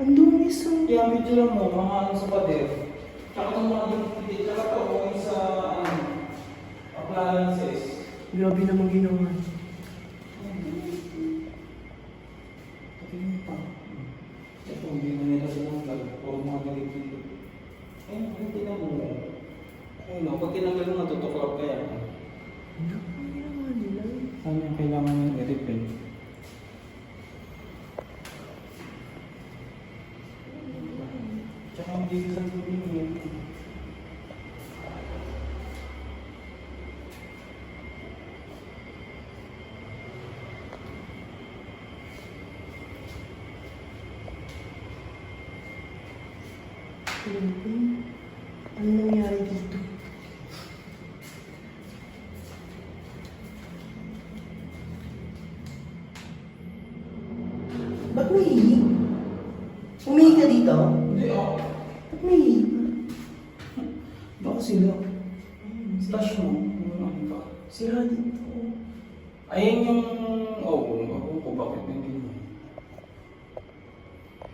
Ang dungis ang... Kaya medyo lang mo, mga ano sa pader. Tsaka itong mga hindi, tsaka ito, kung sa appliances. Grabe naman ginawa. Ito, hindi na nila sinanggal. Puro mga galit-galit. Hindi na mo. Ayun o, pag tinanggal mo, natutuklap kaya. Ang ginawa nila. Saan yung kailangan yung i-repair? Tsaka hindi ko sa tubig yun. Grabe. Ano nangyari dito? Ba't may hihig? Umihi ka dito? Hindi ako. Ba't may hihig? Baka sila. Stash mo. Ano ka? Sira dito. Ayan yung